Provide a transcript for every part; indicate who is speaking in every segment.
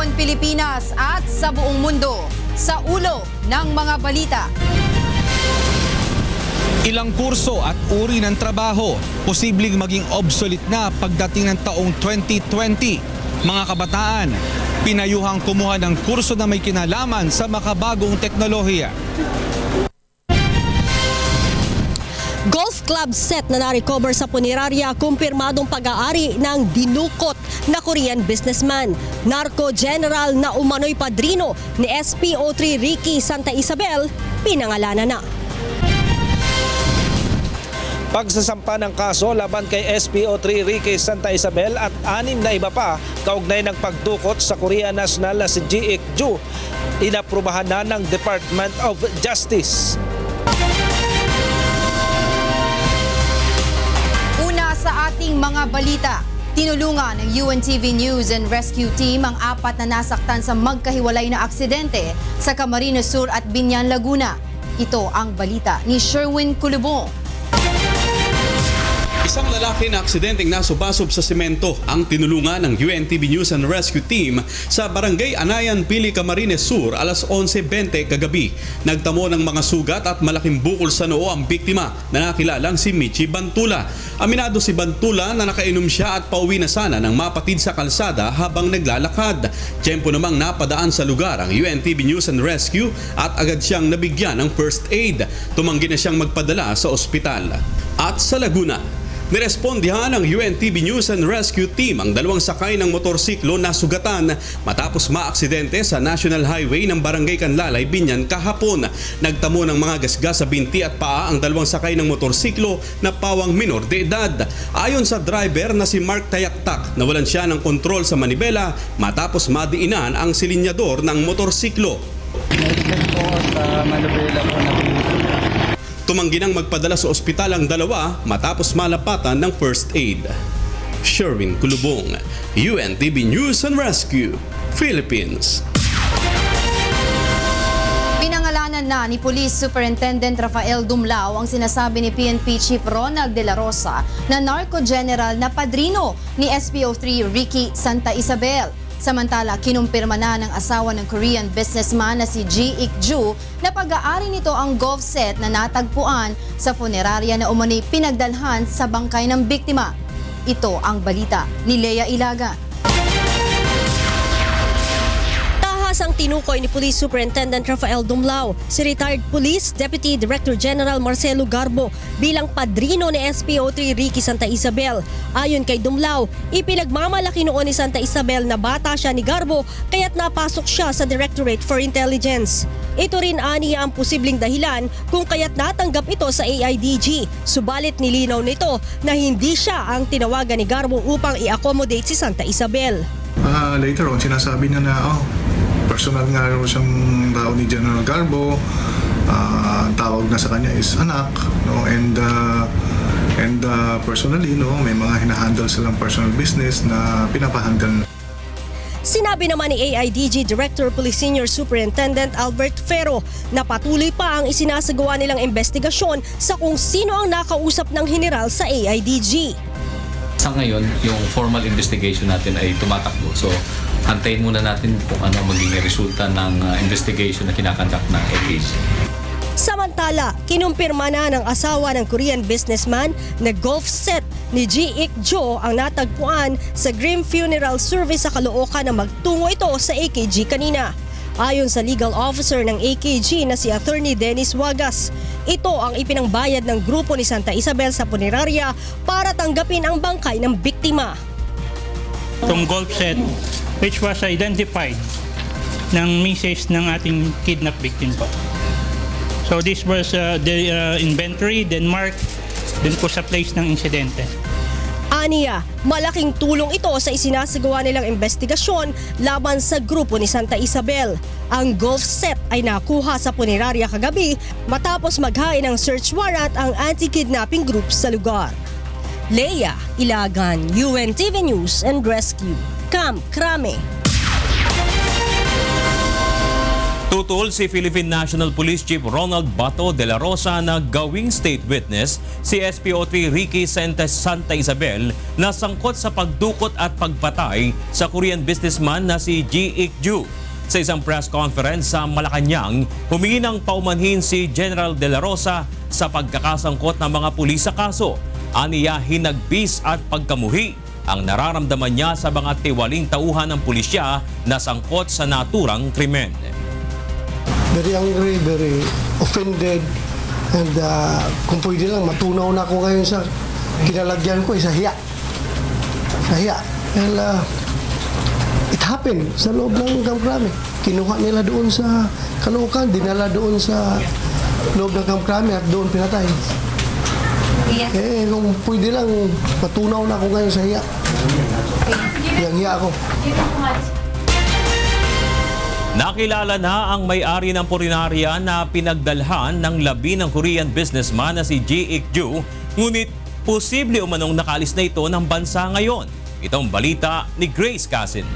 Speaker 1: Luzon, Pilipinas at sa buong mundo. Sa ulo ng mga balita.
Speaker 2: Ilang kurso at uri ng trabaho posibleng maging obsolete na pagdating ng taong 2020. Mga kabataan, pinayuhang kumuha ng kurso na may kinalaman sa makabagong teknolohiya.
Speaker 3: Golf club set na na-recover sa Punerarya, kumpirmadong pag-aari ng dinukot na Korean businessman. Narco General na umano'y padrino ni SPO3 Ricky Santa Isabel, pinangalanan na.
Speaker 4: Pagsasampa ng kaso laban kay SPO3 Ricky Santa Isabel at 6 na iba pa kaugnay ng pagdukot sa Korean national na si Ji Ik-ju, inaprubahan na ng Department of Justice.
Speaker 1: Una sa ating mga balita, tinulungan ng UNTV News and Rescue Team ang 4 na nasaktan sa magkahiwalay na aksidente sa Camarines Sur at Biñan, Laguna. Ito ang balita ni Sherwin Kulubong.
Speaker 5: Isang lalaki na aksidenteng nasubasob sa semento ang tinulungan ng UNTV News and Rescue Team sa Barangay Anayan, Pili, Camarines Sur alas 11:20 kagabi. Nagtamo ng mga sugat at malaking bukol sa noo ang biktima na nakilalang si Michi Bantula. Aminado si Bantula na nakainom siya at pauwi na sana nang mapatid sa kalsada habang naglalakad. Tiyempo namang napadaan sa lugar ang UNTV News and Rescue at agad siyang nabigyan ng first aid. Tumanggi na siyang magpadala sa ospital. At sa Laguna, nirespondihan ng UNTV News and Rescue Team ang 2 sakay ng motorsiklo na sugatan matapos maaksidente sa National Highway ng Barangay Canlalay, Biñan kahapon. Nagtamo ng mga gasgas sa binti at paa ang 2 sakay ng motorsiklo na pawang minor de edad. Ayon sa driver na si Mark Tayaktak, nawalan siya ng kontrol sa manibela matapos madiinan ang silinyador ng motorsiklo. Tumanggi nang magpadala sa ospital ang 2 matapos malapatan ng first aid. Sherwin Kulubong, UNTV News and Rescue, Philippines.
Speaker 1: Pinangalanan na ni Police Superintendent Rafael Dumlao ang sinasabi ni PNP Chief Ronald De La Rosa na Narco General na padrino ni SPO3 Ricky Santa Isabel. Samantala, kinumpirma na ng asawa ng Korean businessman na si Ji Ik-ju na pag-aari nito ang golf set na natagpuan sa funerarya na umano'y pinagdalhan sa bangkay ng biktima. Ito ang balita ni Lea Ilaga.
Speaker 3: Ang tinukoy ni Police Superintendent Rafael Dumlao, si retired Police Deputy Director General Marcelo Garbo bilang padrino ni SPO3 Ricky Santa Isabel. Ayon kay Dumlao, ipinagmamalaki noon ni Santa Isabel na bata siya ni Garbo kaya't napasok siya sa Directorate for Intelligence. Ito rin aniya ang posibleng dahilan kung kaya't natanggap ito sa AIDG. Subalit nilinaw nito na hindi siya ang tinawagan ni Garbo upang i-accommodate si Santa Isabel.
Speaker 6: Later on, sinasabi na personal nga rin siyang tao ni General Garbo. Tawag na sa kanya is anak, no? And personally, no, may mga hinahandle silang personal business na pinapahandle.
Speaker 3: Sinabi naman ni AIDG Director Police Senior Superintendent Albert Ferro na patuloy pa ang isinasagawa nilang investigasyon sa kung sino ang nakausap ng general sa AIDG.
Speaker 7: Sa ngayon, yung formal investigation natin ay tumatakbo. So, antayin muna natin kung ano magiging resulta ng investigation na kinakandak ng AIDG.
Speaker 3: Samantala, kinumpirma na ng asawa ng Korean businessman na golf set ni Ji Ik-ju ang natagpuan sa Grim Funeral Service sa Caloocan na magtungo ito sa AKG kanina. Ayon sa legal officer ng AKG na si Attorney Dennis Wagas, ito ang ipinangbayad ng grupo ni Santa Isabel sa punerarya para tanggapin ang bangkay ng biktima.
Speaker 8: Itong golf set which was identified ng misis ng ating kidnap victim po. So this was the inventory, then marked, then po sa place ng insidente.
Speaker 3: Aniya, malaking tulong ito sa isinasagawa nilang investigasyon laban sa grupo ni Santa Isabel. Ang golf set ay nakuha sa punerarya kagabi matapos maghain ng search warrant ang anti-kidnapping group sa lugar. Lea Ilagan, UNTV News and Rescue, Camp Crame.
Speaker 9: Tutol si Philippine National Police Chief Ronald Bato de la Rosa na gawing state witness si SPO3 Ricky Santa Isabel na sangkot sa pagdukot at pagpatay sa Korean businessman na si Ji Ik-ju. Sa isang press conference sa Malacanang, humingi ng paumanhin si General de la Rosa sa pagkakasangkot ng mga pulis sa kaso. Aniya hinagbis at pagkamuhi ang nararamdaman niya sa mga tiwaling tauhan ng pulisya na sangkot sa naturang krimen.
Speaker 10: Very angry, very offended, and kung pwede lang, matunaw na ako ngayon sa kinalagyan ko, sa hiya. Sa hiya. And it happened sa loob ng Camp Crame. Kinuha nila doon sa Caloocan, dinala doon sa loob ng Camp Crame at doon pinatay. Kung pwede lang, matunaw na ako ngayon sa hiya. Hiya ako.
Speaker 9: Nakilala na ang may-ari ng purinarya na pinagdalhan ng labi ng Korean businessman na si Ji Ik-ju, ngunit posible umanong nakalis na ito ng bansa ngayon. Itong balita ni Grace Casin.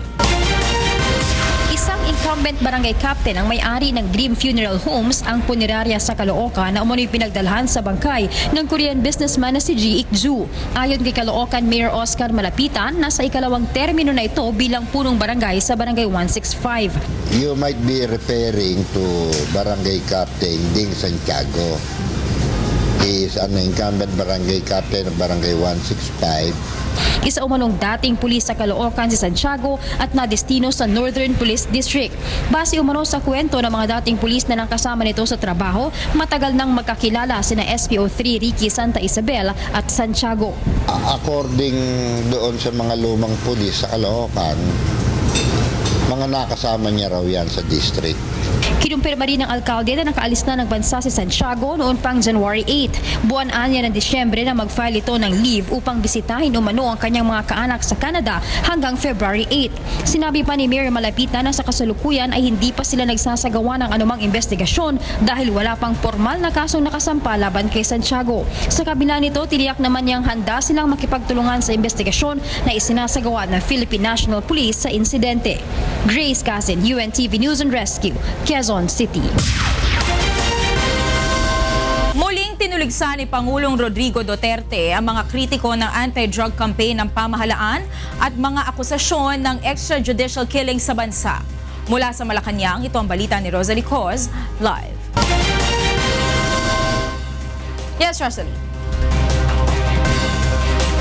Speaker 11: Isang incumbent barangay captain ang may-ari ng Dream Funeral Homes ang punerarya sa Caloocan na umano'y pinagdalhan sa bangkay ng Korean businessman na si Ji Ik-ju. Ayon kay Caloocan Mayor Oscar Malapitan, nasa ikalawang termino na ito bilang punong barangay sa Barangay 165.
Speaker 12: You might be referring to Barangay Captain Ding Santiago. He is an incumbent barangay captain of Barangay 165.
Speaker 11: Isa umanong dating pulis sa Caloocan si Santiago at nadestino sa Northern Police District. Base umano sa kwento ng mga dating pulis na nakasama nito sa trabaho, matagal nang magkakilala sina SPO3 Ricky Santa Isabel at Santiago.
Speaker 12: According doon sa mga lumang pulis sa Caloocan, mga nakasama niya raw yan sa district.
Speaker 11: Kinumpirma rin ng alkalde na nakaalis na ng bansa si Santiago noon pang January 8. Buwan anya ng Disyembre na mag-file ito ng leave upang bisitahin umano ang kanyang mga kaanak sa Canada hanggang February 8. Sinabi pa ni Mayor Malapitan na sa kasalukuyan ay hindi pa sila nagsasagawa ng anumang investigasyon dahil wala pang formal na kasong nakasampa laban kay Santiago. Sa kabila nito, tiniyak naman niyang handa silang makipagtulungan sa investigasyon na isinasagawa ng Philippine National Police sa insidente. Grace Casin, UNTV News and Rescue, Quezon City.
Speaker 13: Muling tinuligsa ni Pangulong Rodrigo Duterte ang mga kritiko ng anti-drug campaign ng pamahalaan at mga akusasyon ng extrajudicial killing sa bansa. Mula sa Malacanang, ito ang balita ni Rosalie Coz, live. Yes, Rosalie.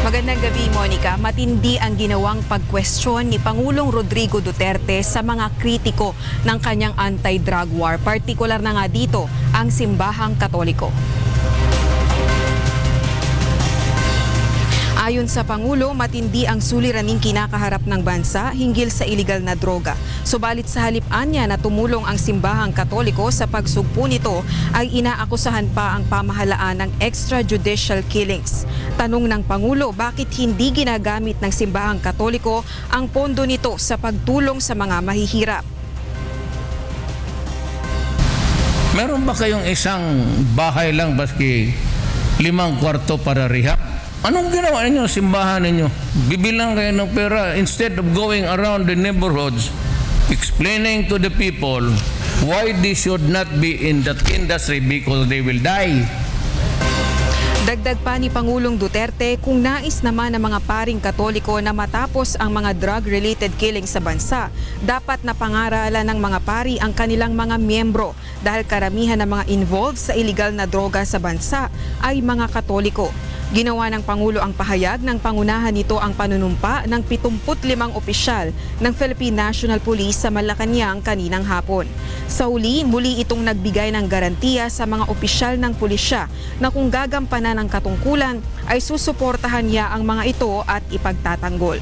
Speaker 13: Magandang gabi, Monica. Matindi ang ginawang pagkwestiyon ni Pangulong Rodrigo Duterte sa mga kritiko ng kanyang anti-drug war. Partikular na nga dito ang simbahang Katoliko. Ayon sa Pangulo, matindi ang suliraning kinakaharap ng bansa hinggil sa iligal na droga. Subalit sa halip-an niya na tumulong ang simbahang Katoliko sa pagsugpo nito ay inaakusahan pa ang pamahalaan ng extrajudicial killings. Tanong ng Pangulo, bakit hindi ginagamit ng simbahang Katoliko ang pondo nito sa pagtulong sa mga mahihirap?
Speaker 14: Meron ba kayong isang bahay lang baski 5 kwarto para rehab? Anong ginawa ninyo, simbahan ninyo? Bibilang kayo ng pera instead of going around the neighborhoods explaining to the people why they should not be in that industry because they will die.
Speaker 13: Dagdag pa ni Pangulong Duterte, kung nais naman ng mga paring Katoliko na matapos ang mga drug-related killing sa bansa, dapat na pangaralan ng mga pari ang kanilang mga miyembro dahil karamihan ng mga involved sa iligal na droga sa bansa ay mga Katoliko. Ginawa ng Pangulo ang pahayag ng pangunahan nito ang panunumpa ng 75 opisyal ng Philippine National Police sa Malacanang kaninang hapon. Sa uli, muli itong nagbigay ng garantiya sa mga opisyal ng pulisya na kung gagampanan ng katungkulan ay susuportahan niya ang mga ito at ipagtatanggol.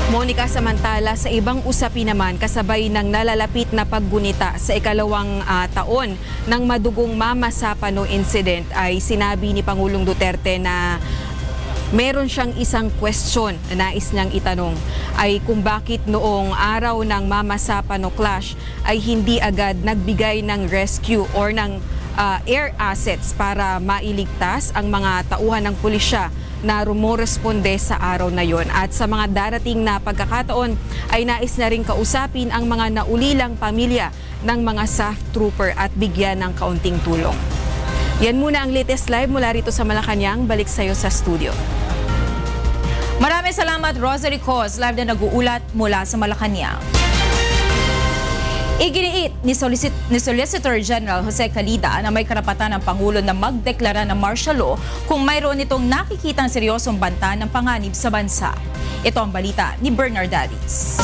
Speaker 13: Monica, samantala sa ibang usapin naman kasabay ng nalalapit na paggunita sa ikalawang taon ng madugong Mama Sapano incident ay sinabi ni Pangulong Duterte na meron siyang isang question na nais niyang itanong ay kung bakit noong araw ng Mama Sapano clash ay hindi agad nagbigay ng rescue or ng air assets para mailigtas ang mga tauhan ng pulisya na rumoresponde sa araw na yon. At sa mga darating na pagkakataon ay nais na rin kausapin ang mga naulilang pamilya ng mga SAF trooper at bigyan ng kaunting tulong. Yan muna ang latest live mula rito sa Malacanang. Balik sa'yo sa studio.
Speaker 11: Maraming salamat, Rosary Cos, live na nag-uulat mula sa Malacanang. Iginiit ni Solicitor General Jose Calida na may karapatan ng Pangulo na magdeklara ng martial law kung mayroon itong nakikitang seryosong banta ng panganib sa bansa. Ito ang balita ni Bernardadis.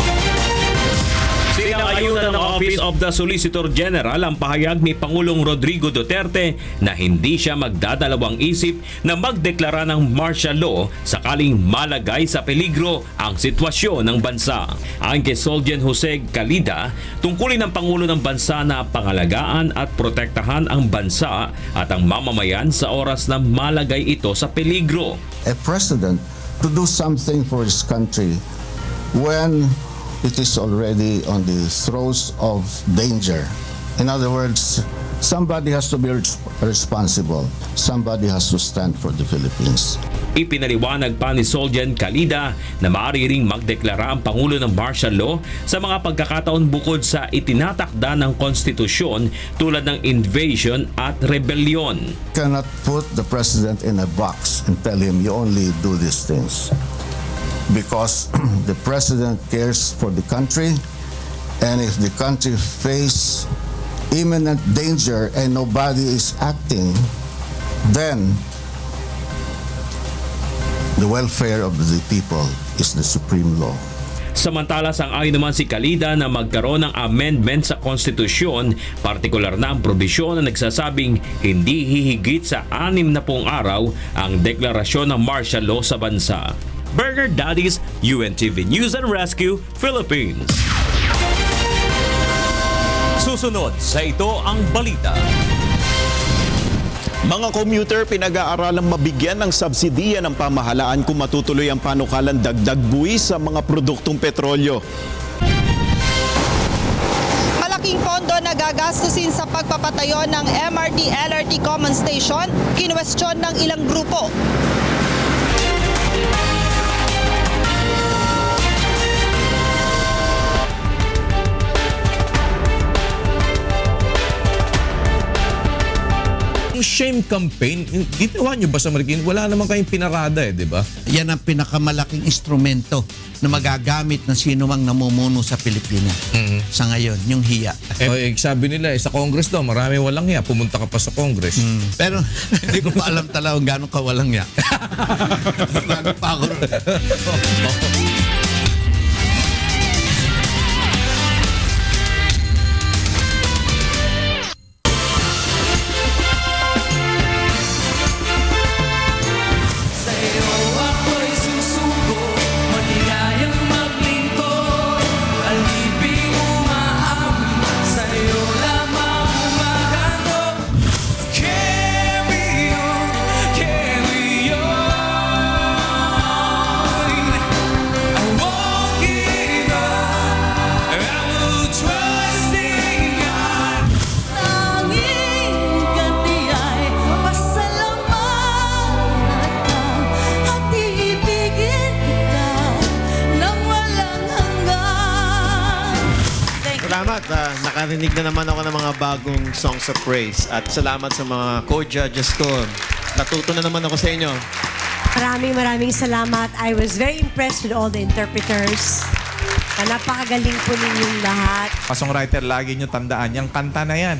Speaker 9: Sinang-ayunan ng Office of the Solicitor General ang pahayag ni Pangulong Rodrigo Duterte na hindi siya magdadalawang isip na magdeklara ng martial law sakaling malagay sa peligro ang sitwasyon ng bansa. Ayon kay Solgen Jose Calida, tungkulin ng Pangulo ng bansa na pangalagaan at protektahan ang bansa at ang mamamayan sa oras na malagay ito sa peligro.
Speaker 15: A president to do something for his country when it is already on the throes of danger. In other words, somebody has to be responsible. Somebody has to stand for the Philippines.
Speaker 9: Ipinaliwanag pa ni Solgen Calida na maaari ring magdeklara ang Pangulo ng martial law sa mga pagkakataon bukod sa itinatakda ng konstitusyon tulad ng invasion at rebellion.
Speaker 15: Cannot put the president in a box and tell him you only do these things. Because the president cares for the country, and if the country face imminent danger and nobody is acting, then the welfare of the people is the supreme law.
Speaker 9: Samantala, sang-ayon naman si Calida na magkaroon ng amendment sa konstitusyon, partikular na ang probisyon na nagsasabing hindi hihigit sa 60 araw ang deklarasyon ng martial law sa bansa. Bernardadis, UNTV News and Rescue, Philippines. Susunod sa ito ang balita.
Speaker 16: Mga commuter, pinag-aaralang mabigyan ng subsidiya ng pamahalaan kung matutuloy ang panukalan dagdag buwis sa mga produktong petrolyo.
Speaker 17: Malaking pondo na gagastusin sa pagpapatayo ng MRT-LRT Common Station, kinwestiyon ng ilang grupo.
Speaker 18: Shame campaign, ginawa nyo ba sa Marikina? Wala naman kayong pinarada di ba?
Speaker 19: Yan ang pinakamalaking instrumento na magagamit ng sino mang namumuno sa Pilipinas sa ngayon, yung hiya.
Speaker 18: Sabi nila, sa Congress daw, marami walang hiya. Pumunta ka pa sa Congress.
Speaker 19: Pero hindi ko pa alam talaga gano'ng kawalang hiya. Gano'n pa ako.
Speaker 20: Salamat. Nakarinig na naman ako ng mga bagong songs of praise. At salamat sa mga co-judges ko. Natuto na naman ako sa inyo.
Speaker 21: Maraming salamat. I was very impressed with all the interpreters. Napakagaling po ninyong lahat.
Speaker 22: Songwriter, lagi nyo tandaan, yung kanta na yan,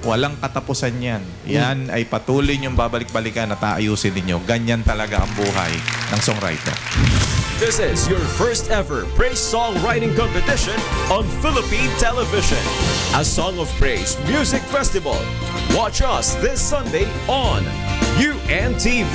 Speaker 22: walang katapusan yan. Yan ay patuloy nyong babalik-balikan at aayusin ninyo. Ganyan talaga ang buhay ng songwriter.
Speaker 23: This is your first ever praise songwriting competition on Philippine Television. A Song of Praise Music Festival. Watch us this Sunday on UNTV.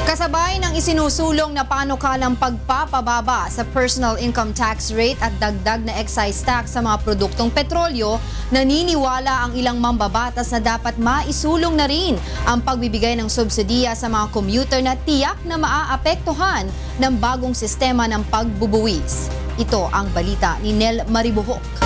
Speaker 1: Kasabay ng Isinusulong na panukalang pagpapababa sa personal income tax rate at dagdag na excise tax sa mga produktong petrolyo, naniniwala ang ilang mambabatas na dapat maisulong na rin ang pagbibigay ng subsidiya sa mga commuter na tiyak na maaapektuhan ng bagong sistema ng pagbubuwis. Ito ang balita ni Nel Maribuhok.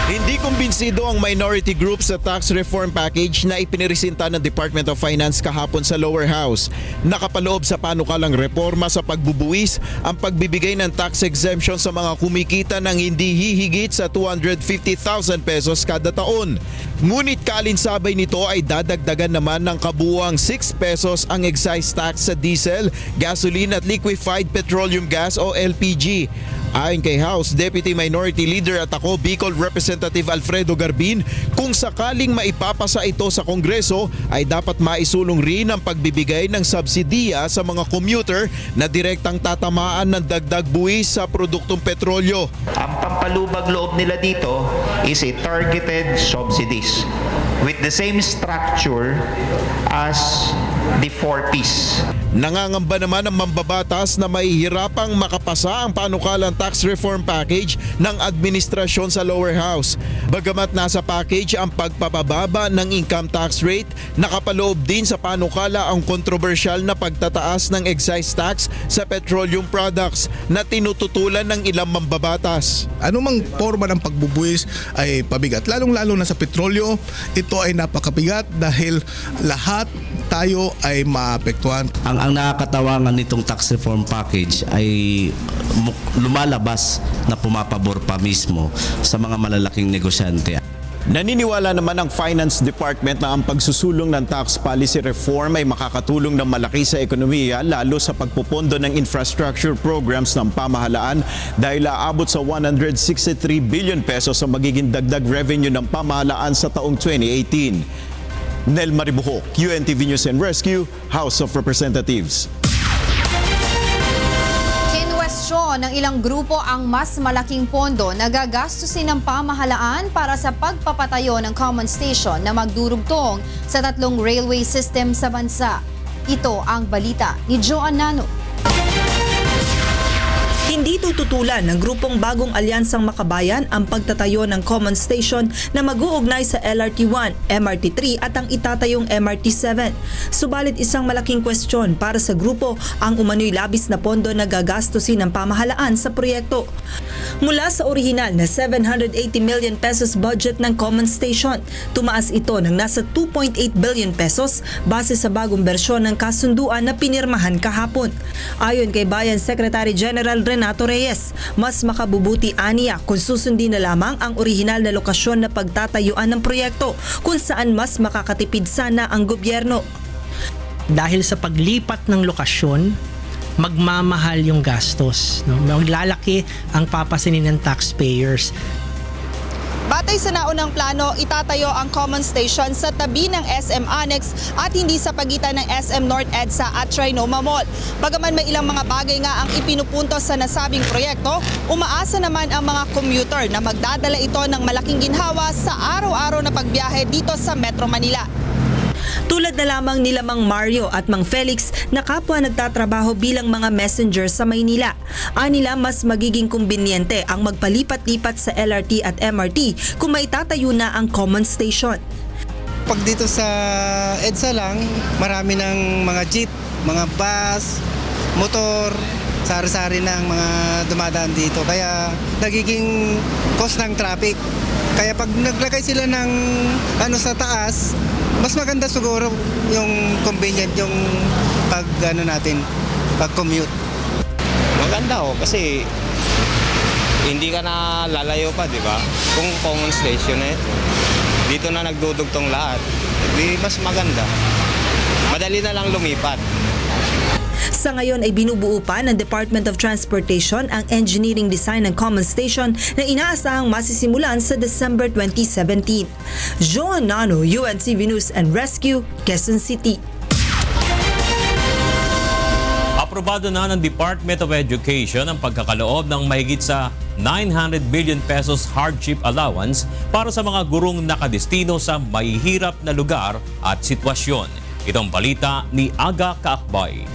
Speaker 16: Hindi kumbinsido ang minority group sa tax reform package na ipiniresinta ng Department of Finance kahapon sa lower house. Nakapaloob sa panukalang reforma sa pagbubuwis ang pagbibigay ng tax exemption sa mga kumikita ng hindi hihigit sa 250,000 pesos kada taon. Ngunit kaalinsabay nito ay dadagdagan naman ng kabuuang 6 pesos ang excise tax sa diesel, gasoline at liquefied petroleum gas o LPG. Ayon kay House Deputy Minority Leader at ako Bicol Representative Alfredo Garbin, kung sakaling maipapasa ito sa Kongreso ay dapat maisulong rin ang pagbibigay ng subsidiya sa mga commuter na direktang tatamaan ng dagdag buwis sa produktong petrolyo.
Speaker 2: Ang pampalubag loob nila dito is a targeted subsidies with the same structure as the 4Ps.
Speaker 16: Nangangamba naman ang mambabatas na mahihirapang makapasa ang panukalang tax reform package ng administrasyon sa lower house. Bagamat nasa package ang pagpapababa ng income tax rate, nakapaloob din sa panukala ang kontrobersyal na pagtataas ng excise tax sa petroleum products na tinututulan ng ilang mambabatas.
Speaker 6: Anumang forma ng pagbubuwis ay pabigat. Lalong-lalo na sa petrolyo, ito ay napakabigat dahil lahat tayo ay maapektuhan.
Speaker 4: Ang nakakatawan nitong tax reform package ay lumalabas na pumapabor pa mismo sa mga malalaking negosyante.
Speaker 16: Naniniwala naman ang Finance Department na ang pagsusulong ng tax policy reform ay makakatulong ng malaki sa ekonomiya lalo sa pagpupondo ng infrastructure programs ng pamahalaan dahil aabot sa 163 billion pesos ang magiging dagdag revenue ng pamahalaan sa taong 2018. Nel Maribuhok, UNTV News and Rescue, House of Representatives.
Speaker 1: Kinwestiyon ng ilang grupo ang mas malaking pondo na gagastusin ng pamahalaan para sa pagpapatayo ng common station na magdurugtong sa 3 railway system sa bansa. Ito ang balita ni Joan Nano.
Speaker 5: Hindi tututulan ng grupong Bagong Alyansang Makabayan ang pagtatayo ng common station na mag-uugnay sa LRT1, MRT3 at ang itatayong MRT7. Subalit isang malaking kwestiyon para sa grupo ang umano'y labis na pondo na gagastusin ng pamahalaan sa proyekto. Mula sa orihinal na 780 million pesos budget ng common station, tumaas ito ng nasa 2.8 billion pesos base sa bagong bersyon ng kasunduan na pinirmahan kahapon. Ayon kay Bayan Secretary General Renato Reyes, mas makabubuti aniya kung susundin na lamang ang orihinal na lokasyon na pagtatayuan ng proyekto kung saan mas makakatipid sana ang gobyerno.
Speaker 24: Dahil sa paglipat ng lokasyon, magmamahal yung gastos. No? Maglalaki ang papasinin ng taxpayers.
Speaker 17: Batay sa naunang plano, itatayo ang common station sa tabi ng SM Annex at hindi sa pagitan ng SM North EDSA at Trinoma Mall. Bagaman may ilang mga bagay nga ang ipinupunto sa nasabing proyekto, umaasa naman ang mga commuter na magdadala ito ng malaking ginhawa sa araw-araw na pagbiyahe dito sa Metro Manila.
Speaker 5: Tulad na lamang nila Mang Mario at Mang Felix na kapwa nagtatrabaho bilang mga messenger sa Maynila. Anila mas magiging kumbinyente ang magpalipat-lipat sa LRT at MRT kung maitatayo na ang common station.
Speaker 25: Pag dito sa EDSA lang, marami ng mga jeep, mga bus, motor, sari-sari na ang mga dumadaan dito. Kaya nagiging cause ng traffic. Kaya pag naglagay sila ng sa taas, mas maganda siguro yung convenient yung pag-commute.
Speaker 26: Maganda kasi hindi ka na lalayo pa, di ba? Kung common station na ito, dito na nagdudugtong lahat. Mas maganda. Madali na lang lumipat.
Speaker 5: Sa ngayon ay binubuo pa ng Department of Transportation ang engineering design ng common station na inaasahang masisimulan sa December 2017. Joan Nano, UNTV News and Rescue, Quezon City.
Speaker 9: Aprobado na ng Department of Education ang pagkakaloob ng mahigit sa 900 billion pesos hardship allowance para sa mga gurong nakadestino sa mahihirap na lugar at sitwasyon. Itong balita ni Aga Kaakbay.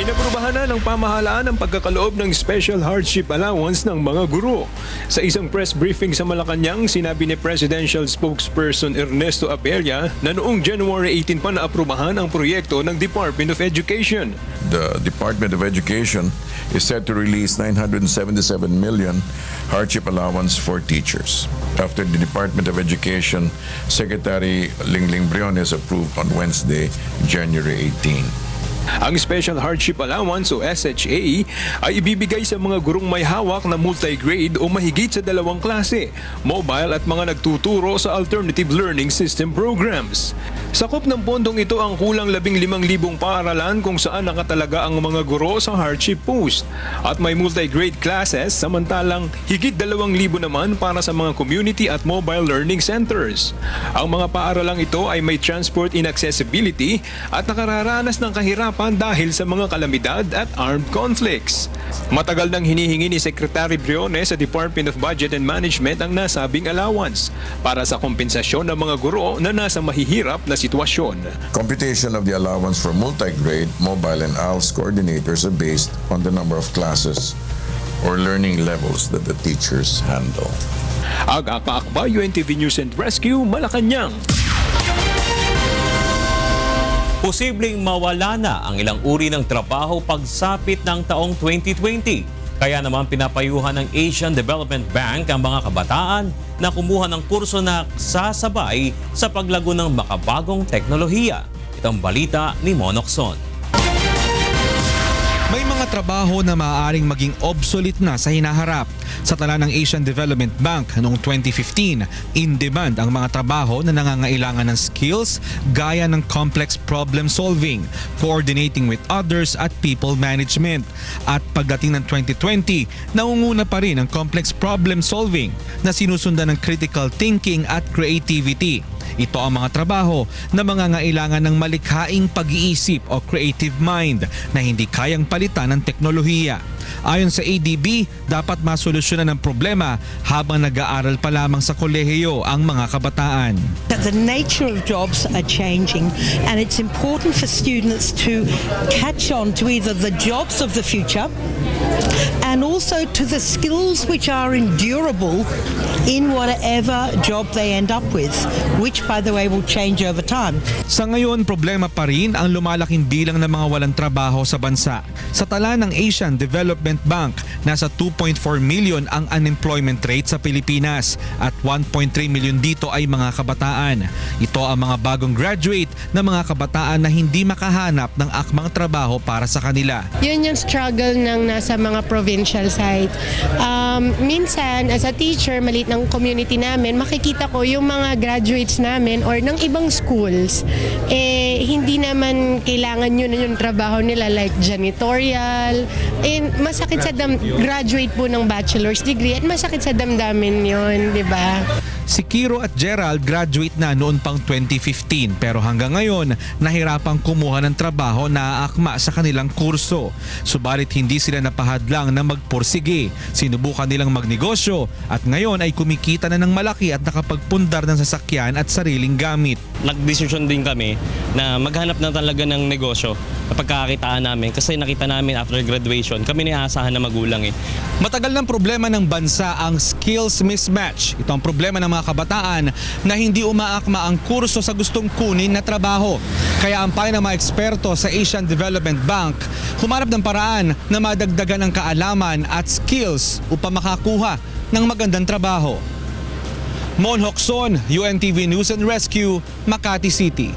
Speaker 3: Inaprubahan na ng pamahalaan ang pagkakaloob ng Special Hardship Allowance ng mga guro. Sa isang press briefing sa Malacanang, sinabi ni Presidential Spokesperson Ernesto Abella na noong January 18 pa naaprubahan ang proyekto ng Department of Education.
Speaker 7: The Department of Education is set to release 977 million hardship allowance for teachers. After the Department of Education, Secretary Lingling Briones approved on Wednesday, January 18.
Speaker 3: Ang Special Hardship Allowance o SHA ay ibibigay sa mga gurong may hawak na multi-grade o mahigit sa 2 klase, mobile at mga nagtuturo sa Alternative Learning System programs. Sakop ng pondong ito ang kulang 15,000 paaralan kung saan nakatalaga ang mga guro sa hardship post. At may multi-grade classes samantalang higit 2,000 naman para sa mga community at mobile learning centers. Ang mga paaralang ito ay may transport inaccessibility at nakararanas ng kahirapan dahil sa mga kalamidad at armed conflicts. Matagal nang hinihingi ni Secretary Briones sa Department of Budget and Management ang nasabing allowance para sa kompensasyon ng mga guro na nasa mahihirap na sitwasyon.
Speaker 7: Computation of the allowance for multi-grade, mobile and ALS coordinators are based on the number of classes or learning levels that the teachers handle.
Speaker 3: Aga Kaakbay, UNTV News and Rescue, Malacanang.
Speaker 9: Posibleng mawala na ang ilang uri ng trabaho pagsapit ng taong 2020. Kaya naman pinapayuhan ng Asian Development Bank ang mga kabataan na kumuha ng kurso na sasabay sa paglago ng makabagong teknolohiya. Itong balita ni Monokson.
Speaker 8: May mga trabaho na maaaring maging obsolete na sa hinaharap. Sa tala ng Asian Development Bank noong 2015, in demand ang mga trabaho na nangangailangan ng skills gaya ng complex problem solving, coordinating with others at people management. At pagdating ng 2020, naunguna pa rin ang complex problem solving na sinusundan ng critical thinking at creativity. Ito ang mga trabaho na mangangailangan ng malikhaing pag-iisip o creative mind na hindi kayang palitan ng teknolohiya. Ayon sa ADB, dapat masolusyonan ng problema habang nag-aaral pa lamang sa kolehiyo ang mga kabataan.
Speaker 10: The nature of jobs are changing and it's important for students to catch on to either the jobs of the future and also to the skills which are endurable in whatever job they end up with, which by the way will change over time.
Speaker 8: Sa ngayon, problema pa rin ang lumalaking bilang ng mga walang trabaho sa bansa. Sa tala ng Asian Development Bank, nasa 2.4 million ang unemployment rate sa Pilipinas at 1.3 million dito ay mga kabataan. Ito ang mga bagong graduate na mga kabataan na hindi makahanap ng akmang trabaho para sa kanila.
Speaker 12: Yun yung struggle ng nasa mga provincial side. Minsan, as a teacher, maliit ng community namin, makikita ko yung mga graduates namin or ng ibang schools, hindi naman kailangan yun yung trabaho nila like janitorial. Masakit sa graduate po ng bachelor's degree at masakit sa damdamin yun, di ba?
Speaker 8: Si Kiro at Gerald graduate na noon pang 2015 pero hanggang ngayon nahirapang kumuha ng trabaho na aakma sa kanilang kurso. Subalit hindi sila napahadlang na magpursige. Sinubukan nilang magnegosyo at ngayon ay kumikita na ng malaki at nakapagpundar ng sasakyan at sariling gamit.
Speaker 14: Nagdesisyon din kami na maghanap na talaga ng negosyo na pagkakakitaan namin kasi nakita namin after graduation kami niaasahan na magulang
Speaker 8: Matagal ng problema ng bansa ang skills mismatch. Ito ang problema ng mga kabataan na hindi umaakma ang kurso sa gustong kunin na trabaho. Kaya ang payo ng mga eksperto sa Asian Development Bank, humarap ng paraan na madagdagan ang kaalaman at skills upang makakuha ng magandang trabaho. Mon Hokson, UNTV News and Rescue, Makati City.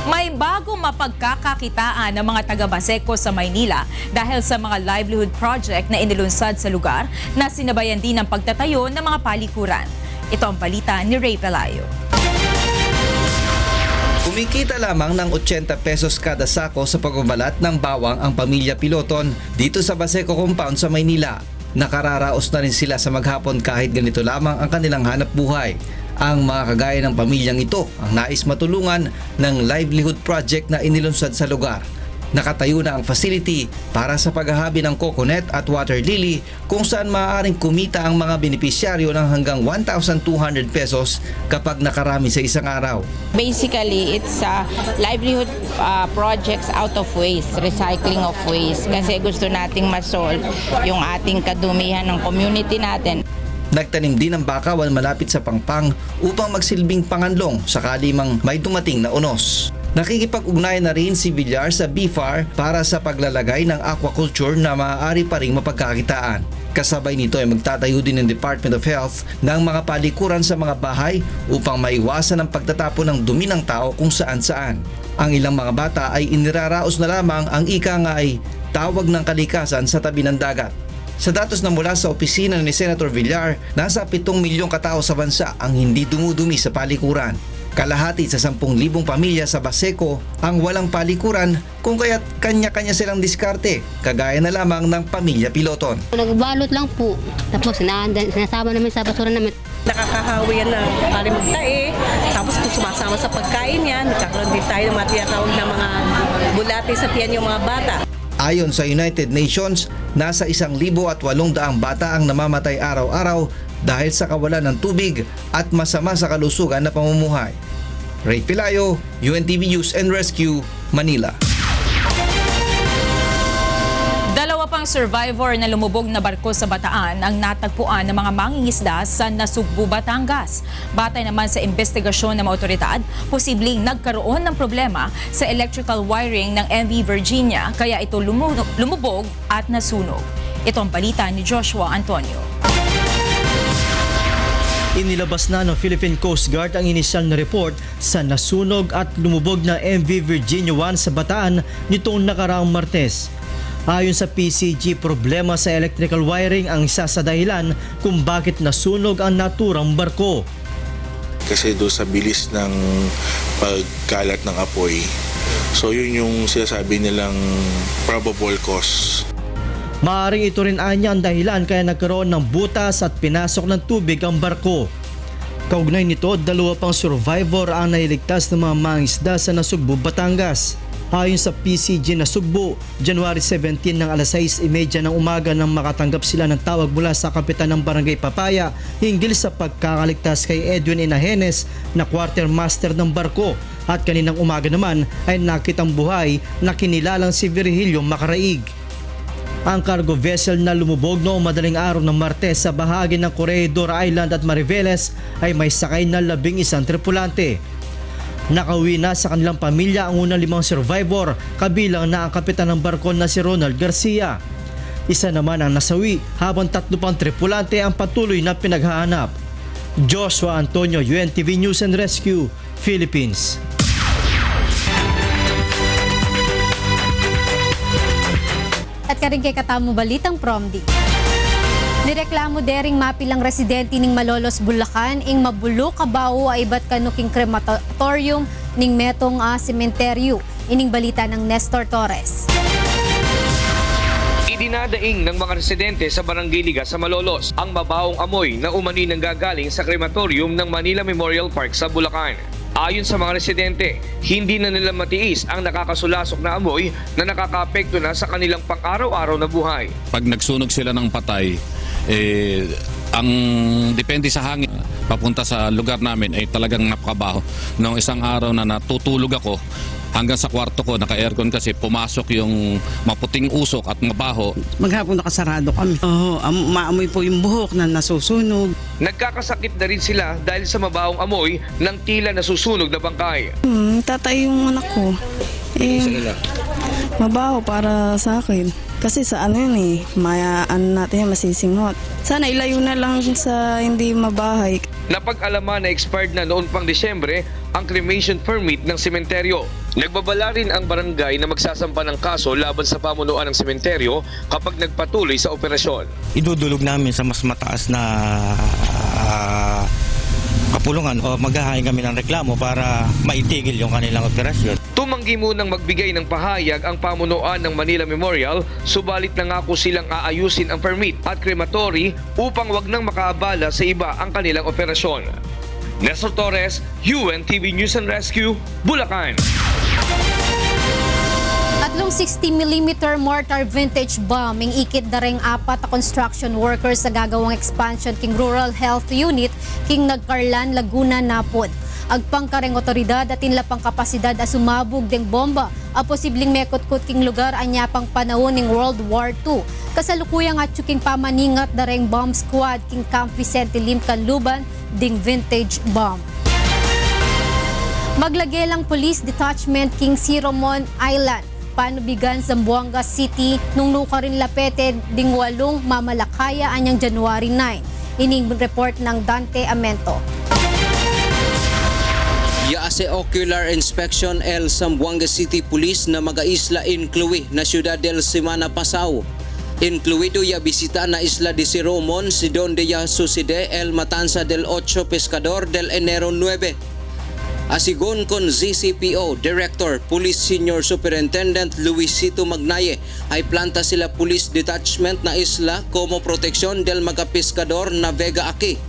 Speaker 27: May bagong mapagkakakitaan ng mga taga-Baseco sa Maynila dahil sa mga livelihood project na inilunsad sa lugar na sinabayan din ng pagtatayo ng mga palikuran. Ito ang balita ni Ray Pelayo.
Speaker 28: Kumikita lamang ng 80 pesos kada sako sa pagbabalat ng bawang ang pamilya Piloton dito sa Baseco Compound sa Maynila. Nakararaos na rin sila sa maghapon kahit ganito lamang ang kanilang hanap buhay. Ang mga kagaya ng pamilyang ito ang nais matulungan ng livelihood project na inilunsad sa lugar. Nakatayo na ang facility para sa paghahabi ng coconut at water lily kung saan maaaring kumita ang mga benepisyaryo ng hanggang 1,200 pesos kapag nakarami sa isang araw.
Speaker 11: Basically, it's livelihood projects out of waste, recycling of waste. Kasi gusto nating ma-solve yung ating kadumihan ng community natin.
Speaker 28: Nagtanim din ng bakawan malapit sa Pangpang upang magsilbing panganlong sakali mang may dumating na unos. Nakikipag-ugnayan na rin si Villar sa BFAR para sa paglalagay ng aquaculture na maaari pa ring mapagkakitaan. Kasabay nito ay magtatayo din ng Department of Health ng mga palikuran sa mga bahay upang maiwasan ang pagtatapon ng dumi ng tao kung saan-saan. Ang ilang mga bata ay iniraraos na lamang ang ika nga ay tawag ng kalikasan sa tabi ng dagat. Sa datos na mula sa opisina ni Senator Villar, nasa 7 milyong katao sa bansa ang hindi dumudumi sa palikuran. Kalahati sa 10,000 pamilya sa Baseco ang walang palikuran kung kaya't kanya-kanya silang diskarte, kagaya na lamang ng pamilya Piloton.
Speaker 13: Nagbalot lang po, tapos sinasama namin sa basura namin.
Speaker 15: Nakakahawi yan ng kalimagtae, tapos kung sumasama sa pagkain yan, nagkakaroon din tayo ng mga tinatawag na mga bulate sa tiyan yung mga bata.
Speaker 28: Ayon sa United Nations, nasa 1,800 bata ang namamatay araw-araw dahil sa kawalan ng tubig at masama sa kalusugan na pamumuhay. Ray Pilayo, UNTV News and Rescue, Manila.
Speaker 27: Dalawa pang survivor na lumubog na barko sa Bataan ang natagpuan ng mga mangingisda sa Nasugbu, Batangas. Batay naman sa investigasyon ng mga otoridad, posibleng nagkaroon ng problema sa electrical wiring ng MV Virginia kaya ito lumubog at nasunog. Ito ang balita ni Joshua Antonio.
Speaker 18: Inilabas na ng Philippine Coast Guard ang inisyal na report sa nasunog at lumubog na MV Virginia 1 sa Bataan nitong nakaraang Martes. Ayon sa PCG, problema sa electrical wiring ang isa sa dahilan kung bakit nasunog ang naturang barko.
Speaker 19: Kasi doon sa bilis ng pagkalat ng apoy, so yun yung sinasabi nilang probable cause.
Speaker 18: Maaring ito rin anya ang dahilan kaya nagkaroon ng butas at pinasok ng tubig ang barko. Kaugnay nito, 2 pang survivor ang nailigtas ng mga mangisda sa Nasugbu, Batangas. Ayon sa PCG Nasugbu, January 17 ng alas 6:30 ng umaga nang makatanggap sila ng tawag mula sa kapitan ng Barangay Papaya hinggil sa pagkakaligtas kay Edwin Inahenes na quartermaster ng barko at kaninang umaga naman ay nakitang buhay na kinilalang si Virgilio Macaraig. Ang cargo vessel na lumubog noong madaling araw ng Martes sa bahagi ng Corregidor Island at Mariveles ay may sakay na 11 tripulante. Nakauwi na sa kanilang pamilya ang unang 5 survivor, kabilang na ang kapitan ng barko na si Ronald Garcia. Isa naman ang nasawi habang 3 pang tripulante ang patuloy na pinaghahanap. Joshua Antonio, UNTV News and Rescue, Philippines.
Speaker 1: At karing kay katamo balitang promdi. Nireklamo dering mapilang residente ning Malolos, Bulacan ing mabulo kabaw ay iba't kanuking crematorium ning metong sementeryo. Ining balita ng Nestor Torres.
Speaker 20: Idinadaing ng mga residente sa Barangay Liga sa Malolos ang mabaong amoy na umani nang gagaling sa crematorium ng Manila Memorial Park sa Bulacan. Ayon sa mga residente, hindi na nila matiis ang nakakasulasok na amoy na nakakaapekto na sa kanilang pang-araw-araw na buhay.
Speaker 21: Pag nagsunog sila ng patay, ang depende sa hangin papunta sa lugar namin ay talagang napakabaho. Noong isang araw na natutulog ako, hanggang sa kwarto ko, naka-aircon kasi pumasok yung maputing usok at mabaho.
Speaker 22: Maghapon nakasarado kami. Maamoy po yung buhok na nasusunog.
Speaker 20: Nagkakasakit na rin sila dahil sa mabaong amoy ng tila nasusunog na bangkay.
Speaker 29: Tatay yung anak ko. Mabaho para sa akin. Kasi sa yun mayaan natin yan, masisingot. Sana ilayo na lang sa hindi mabahay.
Speaker 20: Napag-alaman na expired na noon pang Disyembre ang cremation permit ng sementeryo. Nagbabala rin ang barangay na magsasampa ng kaso laban sa pamunuan ng sementeryo kapag nagpatuloy sa operasyon.
Speaker 30: Idudulog namin sa mas mataas na kapulungan o maghahain kami ng reklamo para maitigil yung kanilang operasyon.
Speaker 20: Tumanggi munang magbigay ng pahayag ang pamunuan ng Manila Memorial, subalit nangako silang aayusin ang permit at crematory upang wag nang makaabala sa iba ang kanilang operasyon. Nestor Torres, UNTV News and Rescue, Bulacan.
Speaker 1: At
Speaker 2: Tatlong 60mm mortar vintage bomb ing ikit dareng 4 construction workers sa gagawang expansion king Rural Health Unit king Nagcarlan, Laguna, Napod. Agpangkareng otoridad at inlapang kapasidad a sumabog deng bomba a posibleng mekutkut king lugar anya pang panahon ning World War II. Kasalukuyang at king pamaningat dareng bomb squad king Camp Vicente Lim Canluban ding vintage bomb. Maglagelang police detachment king Siromon Island panubigan sa Zamboanga City nung nukarin lapete ding 8 mamalakaya anyang January 9. Ining report ng Dante Amento.
Speaker 4: Yaase ocular inspection el Zamboanga City Police na mag-aisla incluwi na Ciudad del Semana Pasao. Incluido ya bisita na Isla de Siromon si donde ya sucede el matanza del 8 pescador del enero 9. Asigon con ZCPO Director Police Senior Superintendent Luisito Magnaye ay planta sila police detachment na isla como proteksyon del mga pescador na Vega Aki.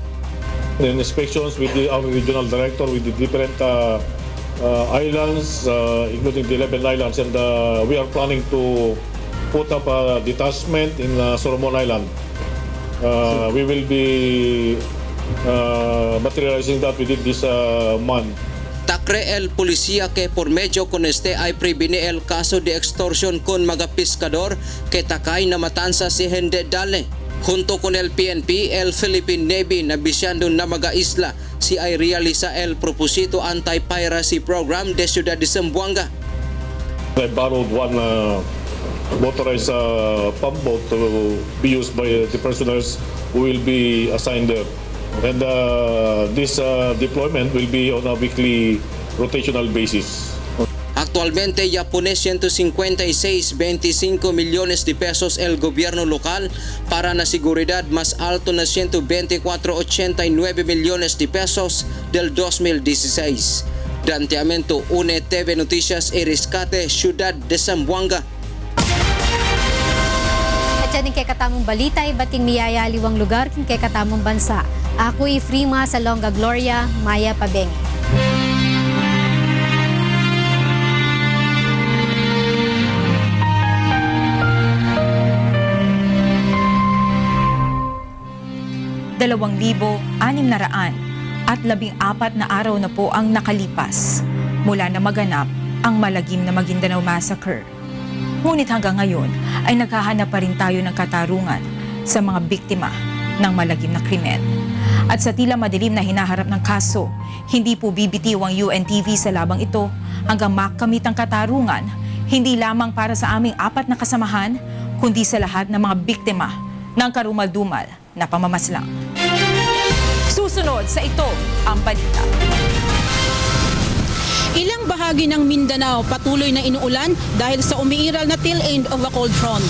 Speaker 5: In inspections with our regional director with the different islands, including the 11 islands, and we are planning to put up a detachment in Solomon Island. We will be materializing that within this month.
Speaker 4: Takre el policía que por medio con este ay previne el caso de extorsión con mga pescador que takay na matanza si Hende Dale. Junto con el PNP, el Philippine Navy na bisyando na mga isla si ay realiza el proposito anti-piracy program de Ciudad de Zamboanga.
Speaker 5: I borrowed one motorized pump boat to be used by the prisoners who will be assigned there. And this deployment will be on a weekly rotational basis.
Speaker 4: Actualmente ya pone 156.25 millones de pesos el gobierno local para na seguridad más alto na 124.89 millones de pesos del 2016. Dante Amento, UNE TV Noticias y Rescate, Ciudad de Zamboanga.
Speaker 1: At yan kay katamong balita, bating miyayaliwang lugar king kay katamong bansa. Ako'y Frima Salonga Gloria, Maya Pabeng.
Speaker 27: Dalawang 2,600 at 14 na araw na po ang nakalipas mula na maganap ang malagim na Maguindanao Massacre. Ngunit hanggang ngayon ay naghahanap pa rin tayo ng katarungan sa mga biktima ng malagim na krimen. At sa tila madilim na hinaharap ng kaso, hindi po bibitiw ang UNTV sa labang ito hanggang makamit ang katarungan, hindi lamang para sa aming 4 na kasamahan, kundi sa lahat ng mga biktima ng karumal-dumal na pamamaslang. Susunod sa ito ang balita.
Speaker 6: Ilang bahagi ng Mindanao patuloy na inuulan dahil sa umiiral na tail end of a cold front.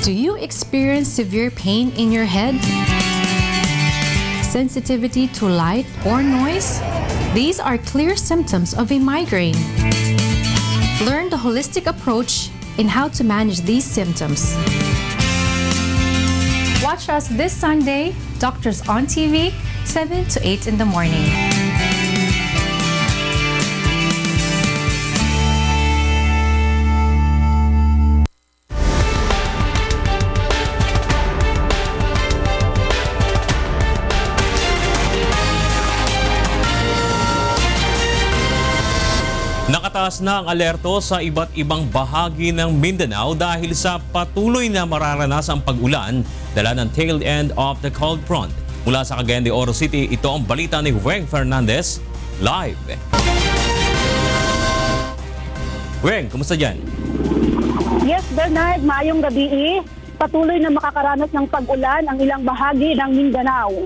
Speaker 16: Do you experience severe pain in your head? Sensitivity to light or noise? These are clear symptoms of a migraine. Learn the holistic approach in how to manage these symptoms. Watch us this Sunday, Doctors on TV, 7 to 8 in the morning.
Speaker 9: Nakataas na ang alerto sa iba't ibang bahagi ng Mindanao dahil sa patuloy na mararanas ang pag-ulan dala ng tail end of the cold front. Mula sa Cagayan de Oro City, ito ang balita ni Weng Fernandez, live. Weng, kumusta dyan?
Speaker 17: Yes, Bernard, maayong gabi. Patuloy na makakaranas ng pag-ulan ang ilang bahagi ng Mindanao.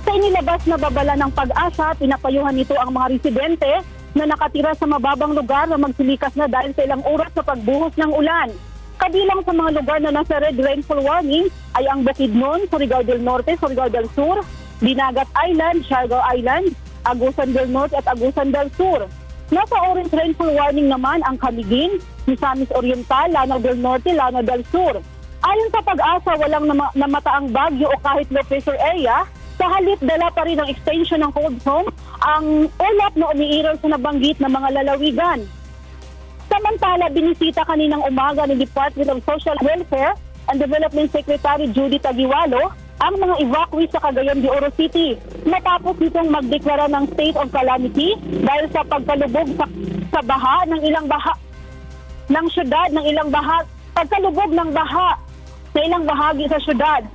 Speaker 17: Sa inilabas na babala ng Pag-asa, pinapayuhan nito ang mga residente na nakatira sa mababang lugar na magsilikas na dahil sa ilang oras sa pagbuhos ng ulan. Kabilang sa mga lugar na nasa red rainfall warning ay ang Bukidnon, Surigao del Norte, Surigao del Sur, Dinagat Island, Siargao Island, Agusan del Norte at Agusan del Sur. Nasa orange rainfall warning naman ang Camiguin, Misamis Oriental, Lanao del Norte, Lanao del Sur. Ayon sa Pag-asa, walang namataang bagyo o kahit low pressure area. Sa halip, dala pa rin ang extension ng cold zone ang ulap na umiiral sa nabanggit na mga lalawigan. Samantala, binisita kaninang umaga ni Department of Social Welfare and Development Secretary Judy Tagiwalo ang mga evacuees sa Cagayan de Oro City matapos nitong magdeklara ng state of calamity dahil sa pagkalubog sa baha ng ilang baha ng syudad pagkalubog ng baha sa ilang bahagi sa syudad.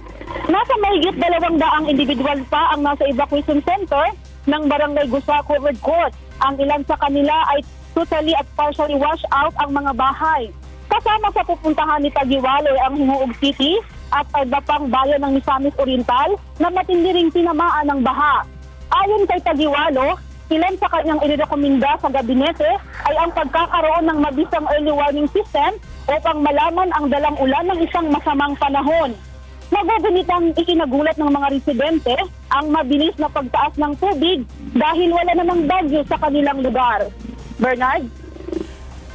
Speaker 17: Nasa mahigit 200 individual pa ang nasa evacuation center ng Barangay Gusa Covered Court. Ang ilan sa kanila ay totally at partially washed out ang mga bahay. Kasama sa pupuntahan ni Tagiwalo ang Hingoog City at iba pang bayan ng Misamis Oriental na matindi ring tinamaan ng baha. Ayon kay Tagiwalo, ilan sa kanyang inirekomenda sa gabinete ay ang pagkakaroon ng mabisang early warning system upang malaman ang dalang ulan ng isang masamang panahon. Nagugunitang ikinagulat ng mga residente ang mabilis na pagtaas ng tubig dahil wala namang bagyo sa kanilang lugar. Bernard?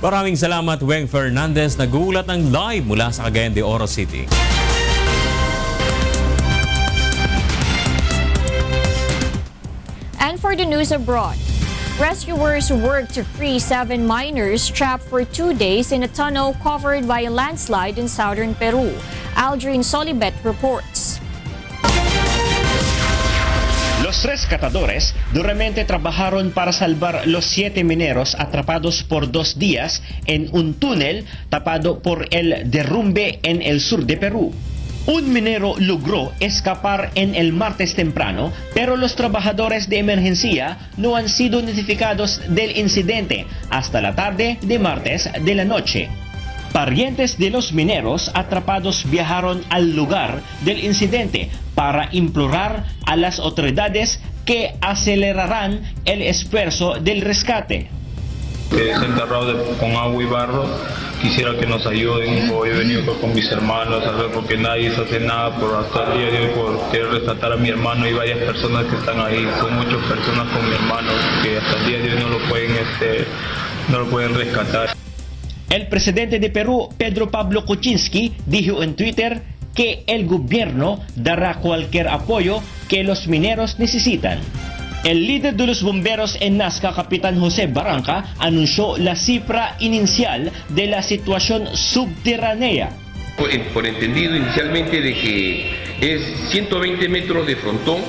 Speaker 9: Maraming salamat, Weng Fernandez. Nagulat ng live mula sa Cagayan de Oro City.
Speaker 27: And for the news abroad, rescuers worked to free 7 miners trapped for 2 days in a tunnel covered by a landslide in southern Peru. Aldrin Solibet reports.
Speaker 3: Los rescatadores duramente trabajaron para salvar los 7 mineros atrapados por 2 días en un túnel tapado por el derrumbe en el sur de Perú. Un minero logró escapar en el martes temprano, pero los trabajadores de emergencia no han sido notificados del incidente hasta la tarde de martes de la noche. Parientes de los mineros atrapados viajaron al lugar del incidente para implorar a las autoridades que acelerarán el esfuerzo del rescate.
Speaker 7: Es enterrado con agua y barro. Quisiera que nos ayuden. Hoy he venido con mis hermanos a ver porque nadie se hace nada por hasta el día de hoy por querer rescatar a mi hermano y varias personas que están ahí. Son muchas personas con mi hermano que hasta el día de hoy no lo pueden rescatar.
Speaker 3: El presidente de Perú, Pedro Pablo Kuczynski, dijo en Twitter que el gobierno dará cualquier apoyo que los mineros necesitan. El líder de los bomberos en Nazca, Capitán José Barranca, anunció la cifra inicial de la situación subterránea.
Speaker 8: Por entendido inicialmente de que es 120 metros de frontón,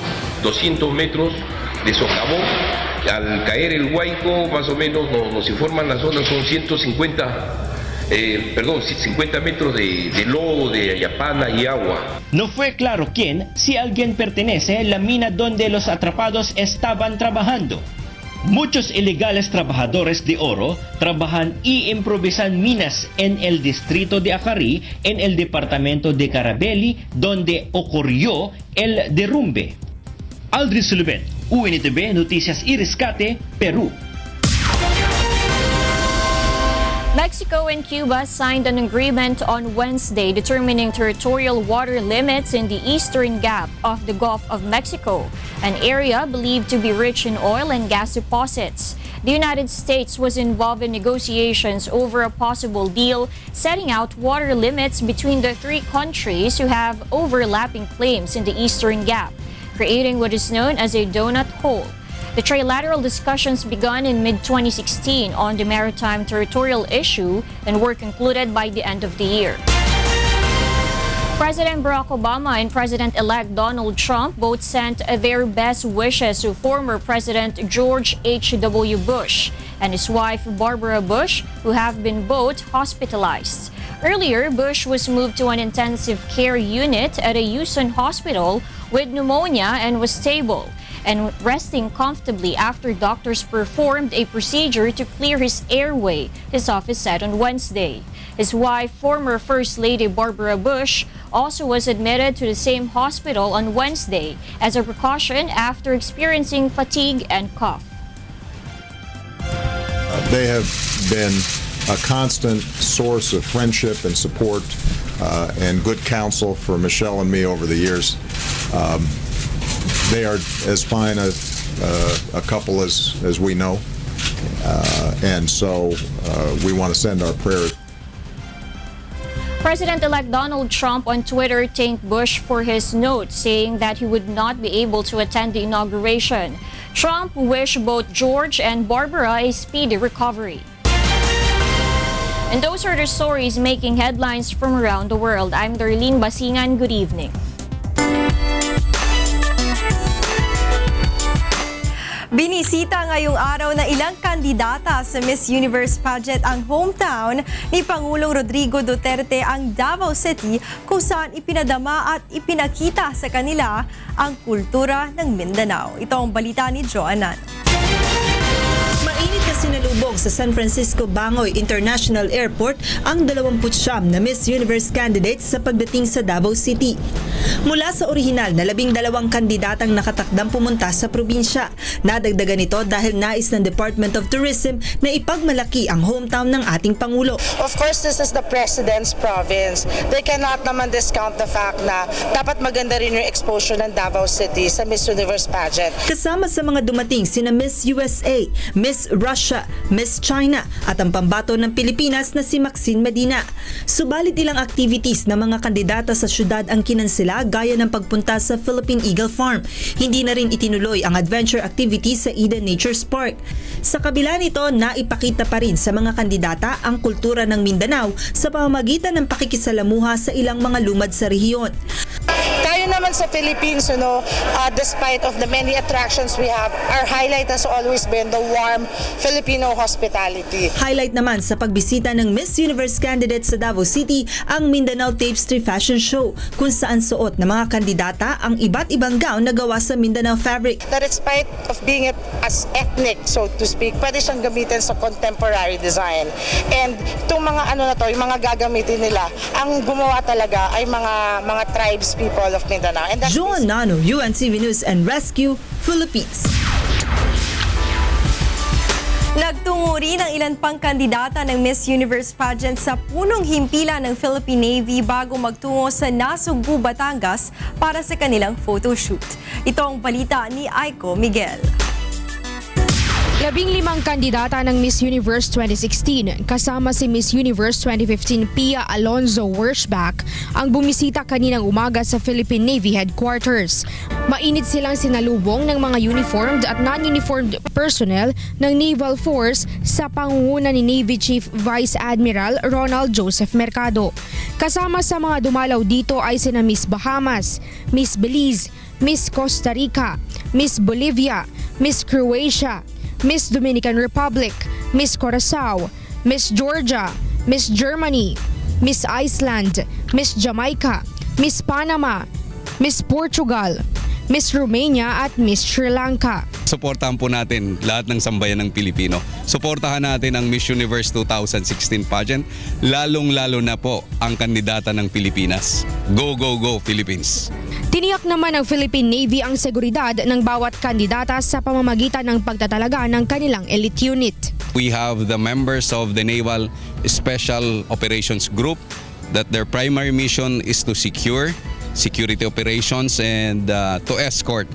Speaker 8: 200 metros de socavón. Al caer el Huayco, más o menos nos informan las zonas, son 50 metros de lodo, de ayapana y agua.
Speaker 3: No fue claro quién, si alguien pertenece a la mina donde los atrapados estaban trabajando. Muchos ilegales trabajadores de oro trabajan y improvisan minas en el distrito de Acarí, en el departamento de Carabelli, donde ocurrió el derrumbe. Aldrin Sullivan, UNTV, Noticias y Rescate, Perú.
Speaker 27: Mexico and Cuba signed an agreement on Wednesday determining territorial water limits in the eastern gap of the Gulf of Mexico, an area believed to be rich in oil and gas deposits. The United States was involved in negotiations over a possible deal setting out water limits between the 3 countries who have overlapping claims in the eastern gap, creating what is known as a donut hole. The trilateral discussions began in mid-2016 on the maritime territorial issue and were concluded by the end of the year. President Barack Obama and President-elect Donald Trump both sent their best wishes to former President George H.W. Bush and his wife Barbara Bush, who have been both hospitalized. Earlier, Bush was moved to an intensive care unit at a Houston hospital with pneumonia and was stable and resting comfortably after doctors performed a procedure to clear his airway, his office said on Wednesday. His wife, former First Lady Barbara Bush, also was admitted to the same hospital on Wednesday as a precaution after experiencing fatigue and cough.
Speaker 10: They have been a constant source of friendship and support and good counsel for Michelle and me over the years. They are as fine a couple as we know, And so we want to send our prayers.
Speaker 11: President-elect Donald Trump on Twitter thanked Bush for his note, saying that he would not be able to attend the inauguration. Trump wished both George and Barbara a speedy recovery. And those are the stories making headlines from around the world. I'm Darlene Basingan. Good evening.
Speaker 12: Binisita ngayong araw na ilang kandidata sa Miss Universe pageant ang hometown ni Pangulong Rodrigo Duterte ang Davao City, kung saan ipinadama at ipinakita sa kanila ang kultura ng Mindanao. Ito ang balita ni Joanna.
Speaker 13: Mainit na sinalubong sa San Francisco Bangoy International Airport ang 29 na Miss Universe candidates sa pagdating sa Davao City. Mula sa orihinal na 12 kandidatang nakatakdang pumunta sa probinsya, nadagdagan ito dahil nais ng Department of Tourism na ipagmalaki ang hometown ng ating Pangulo.
Speaker 14: Of course, this is the President's province. They cannot naman discount the fact na dapat maganda rin yung exposure ng Davao City sa Miss Universe pageant.
Speaker 13: Kasama sa mga dumating sina Miss USA, Miss Russia, Miss China at ang pambato ng Pilipinas na si Maxine Medina. Subalit ilang activities ng mga kandidata sa syudad ang kinansela, gaya ng pagpunta sa Philippine Eagle Farm. Hindi na rin itinuloy ang adventure activity sa Eden Nature Park. Sa kabila nito, naipakita pa rin sa mga kandidata ang kultura ng Mindanao sa pamamagitan ng pakikisalamuha sa ilang mga lumad sa rehiyon.
Speaker 14: Tayo naman sa Philippines, despite of the many attractions we have, our highlight has always been the warm Filipino hospitality.
Speaker 13: Highlight naman sa pagbisita ng Miss Universe candidate sa Davao City ang Mindanao Tapestry Fashion Show, kung saan suot ng mga kandidata ang iba't ibang gown na gawa sa Mindanao fabric.
Speaker 14: That in spite of being as ethnic, so to speak, pwede siyang gamitin sa contemporary design. And itong mga yung mga gagamitin nila, ang gumawa talaga ay mga tribes people of Mindanao. And that's
Speaker 13: Joan Nano, UNTV News and Rescue, Philippines.
Speaker 12: Nagtungo rin ang ilan pang kandidata ng Miss Universe pageant sa punong himpilan ng Philippine Navy bago magtungo sa Nasugbu, Batangas para sa kanilang photoshoot. Ito ang balita ni Aiko Miguel.
Speaker 15: 15 kandidata ng Miss Universe 2016 kasama si Miss Universe 2015 Pia Alonzo Werschbach ang bumisita kaninang umaga sa Philippine Navy Headquarters. Mainit silang sinalubong ng mga uniformed at non-uniformed personnel ng Naval Force sa pangunguna ni Navy Chief Vice Admiral Ronald Joseph Mercado. Kasama sa mga dumalaw dito ay sina Miss Bahamas, Miss Belize, Miss Costa Rica, Miss Bolivia, Miss Croatia, Miss Dominican Republic, Miss Curaçao, Miss Georgia, Miss Germany, Miss Iceland, Miss Jamaica, Miss Panama, Miss Portugal, Miss Romania at Miss Sri Lanka.
Speaker 23: Suportahan po natin lahat ng sambayan ng Pilipino. Suportahan natin ang Miss Universe 2016 pageant, lalong-lalo na po ang kandidata ng Pilipinas. Go, go, go Philippines!
Speaker 15: Tiniyak naman ng Philippine Navy ang seguridad ng bawat kandidata sa pamamagitan ng pagtatalaga ng kanilang elite unit.
Speaker 21: We have the members of the Naval Special Operations Group that their primary mission is to secure security operations and to escort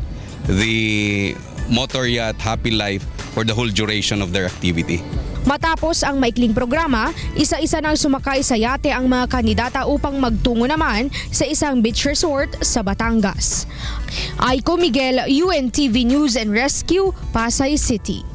Speaker 21: the motor yacht Happy Life for the whole duration of their activity.
Speaker 15: Matapos ang maikling programa, isa-isa nang sumakay sa yate ang mga kandidata upang magtungo naman sa isang beach resort sa Batangas. Aiko Miguel, UNTV News and Rescue, Pasay City.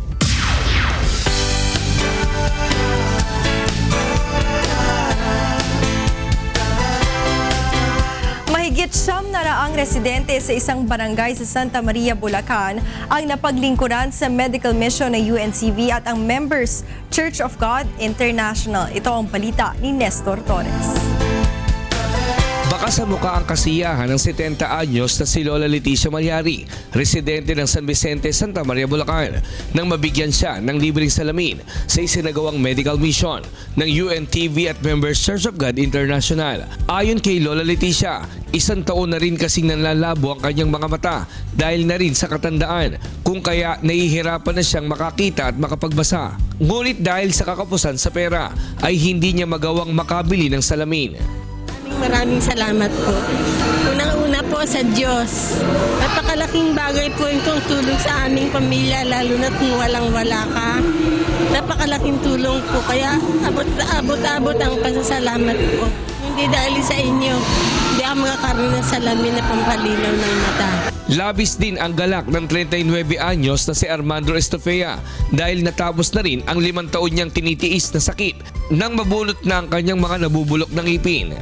Speaker 12: Mahigit 700 residente sa isang barangay sa Santa Maria, Bulacan ang napaglingkuran sa medical mission ng UNCV at ang members Church of God International. Ito ang balita ni Nestor Torres.
Speaker 24: Baka sa mukha ang kasiyahan ng 70 anyos na si Lola Leticia Malyari, residente ng San Vicente, Santa Maria, Bulacan, nang mabigyan siya ng libreng salamin sa isinagawang medical mission ng UNTV at Members Church of God International. Ayon kay Lola Leticia, 1 taon na rin kasing nanlalabo ang kanyang mga mata dahil na rin sa katandaan, kung kaya nahihirapan na siyang makakita at makapagbasa. Ngunit dahil sa kakapusan sa pera ay hindi niya magawang makabili ng salamin.
Speaker 25: Maraming salamat po. Unang-una
Speaker 2: po sa Diyos. Napakalaking bagay po yung tulong sa aming pamilya, lalo na kung walang-wala ka. Napakalaking tulong po, kaya abot-abot ang pasasalamat po. Hindi dahil sa inyo, hindi ako makakaroon ng salamin na pampalinaw ng mata.
Speaker 24: Labis din ang galak ng 39 anyos na si Armando Estofea dahil natapos na rin ang 5 taon niyang tinitiis na sakit nang mabunot na ang kanyang mga nabubulok ng ngipin.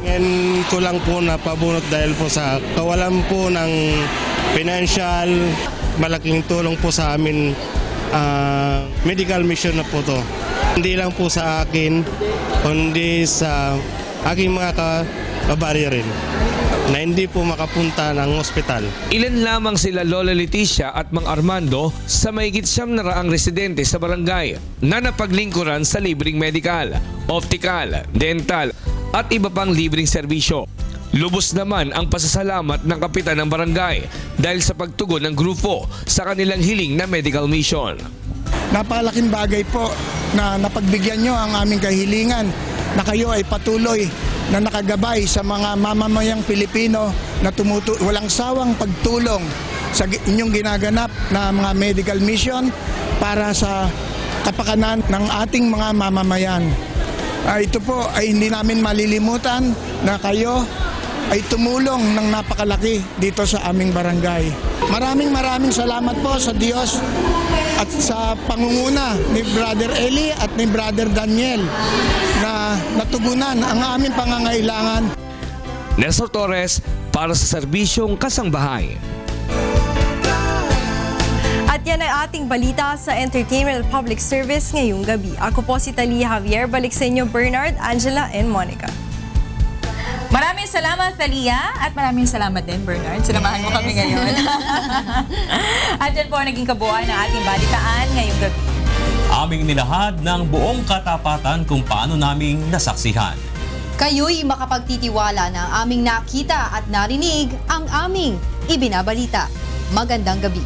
Speaker 18: Ngayon ko lang po napabunot dahil po sa kawalan po ng financial, malaking tulong po sa amin, medical mission na po to. Hindi lang po sa akin, kundi sa aking mga kabarya rin na hindi po makapunta ng ospital.
Speaker 24: Ilan lamang sila Lola Leticia at Mang Armando sa mahigit 700 residente sa barangay na napaglingkuran sa libreng medical, optical, dental at iba pang libreng serbisyo. Lubos naman ang pasasalamat ng kapitan ng barangay dahil sa pagtugon ng grupo sa kanilang hiling na medical mission.
Speaker 19: Napakalaking bagay po na napagbigyan nyo ang aming kahilingan na kayo ay patuloy na nakagabay sa mga mamamayang Pilipino na walang sawang pagtulong sa inyong ginaganap na mga medical mission para sa kapakanan ng ating mga mamamayan. Ito po ay hindi namin malilimutan na kayo ay tumulong ng napakalaki dito sa aming barangay. Maraming salamat po sa Diyos at sa pangunguna ni Brother Eli at ni Brother Daniel na natugunan ang aming pangangailangan.
Speaker 24: Nestor Torres para sa Serbisyong Kasangbahay.
Speaker 12: At yan ang ating balita sa Entertainment at Public Service ngayong gabi. Ako po si Talia Javier. Balik sa inyo Bernard, Angela, and Monica.
Speaker 27: Maraming salamat, Thalia, at maraming salamat din, Bernard. Sinamahan mo kami ngayon. At yan po ang naging kabuuan ng ating balitaan ngayong gabi.
Speaker 9: Aming nilahad ng buong katapatan kung paano naming nasaksihan.
Speaker 1: Kayo'y makapagtitiwala na aming nakita at narinig ang aming ibinabalita. Magandang gabi.